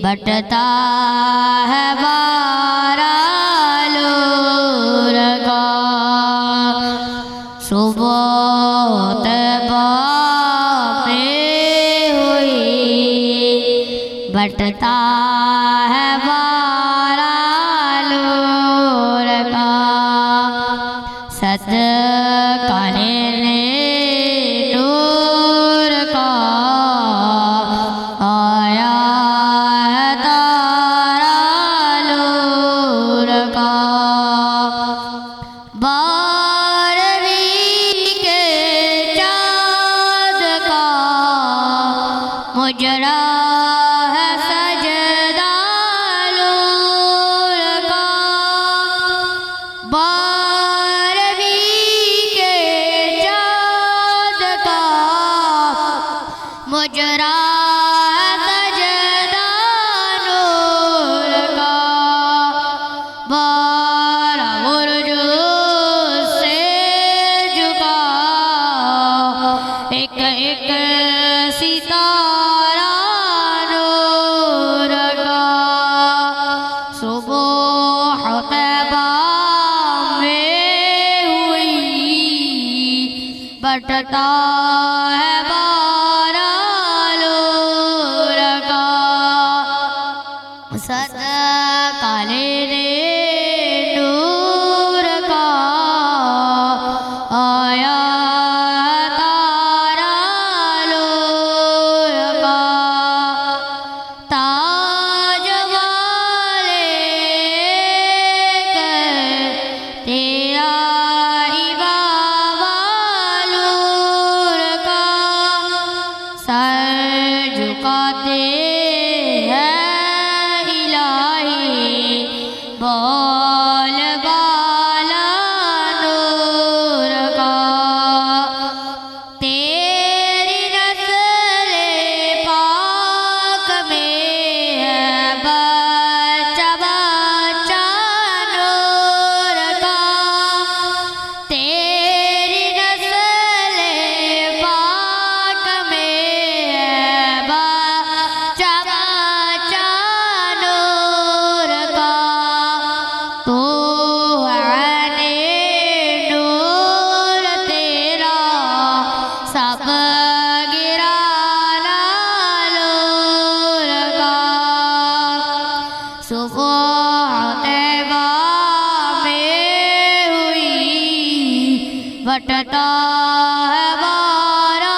بٹتا ہے بارہ نور کا صبح طیبہ میں ہوئی بٹتا ہے بارہ نور کا صدقہ لینے نور کا آیا ہے تارا نور کا بارہویں کے چاند کا مجرا ہے سجدہ نور کا مجرا سجدہ نور کا بارہ برج سے جھکا ایک ایک ستارہ نور کا صبح طیبہ میں ہوئی بٹتا ہے صدقہ لینے نور کا آیا تارا نور کا تاج والے تیرا بابا نور کا سر جھکاتے بول بالا نور کا تیری نسل پاک میں ہے بچہ بچہ نور کا تیری نسل پاک میں ہے بچہ بچہ نور کا تو عین نور تیرا سب گرانا نور کا صبح طیبہ میں ہوئی بٹتا ہے بارہ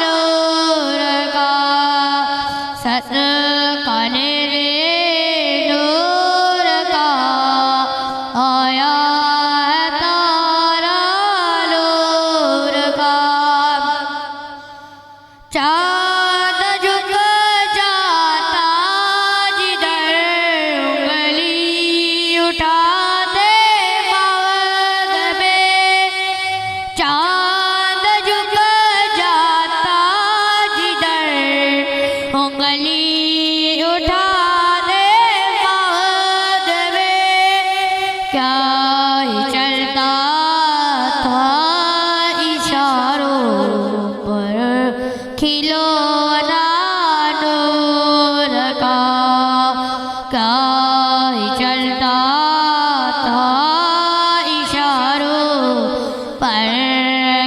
نور کا صدقہ لینے نور کا آیا ہے تارا نور کا چاند جھک جاتا جدھر انگلی اٹھاتے مغرب میں چاند جھک جاتا جدھر انگلی اٹھاتے مغرب میں کیا ہی چلتا تھا اشاروں پر کھلونا نور کا کیا ہی چلتا تھا اشاروں پر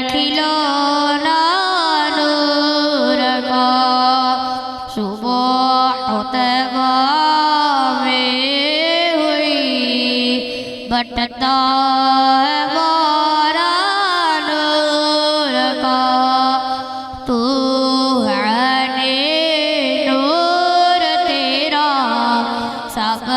کھلونا نور کا صبح طیبہ میں ہوئی بٹتا ہے بارہ نور کا تو عین نور تیرا سب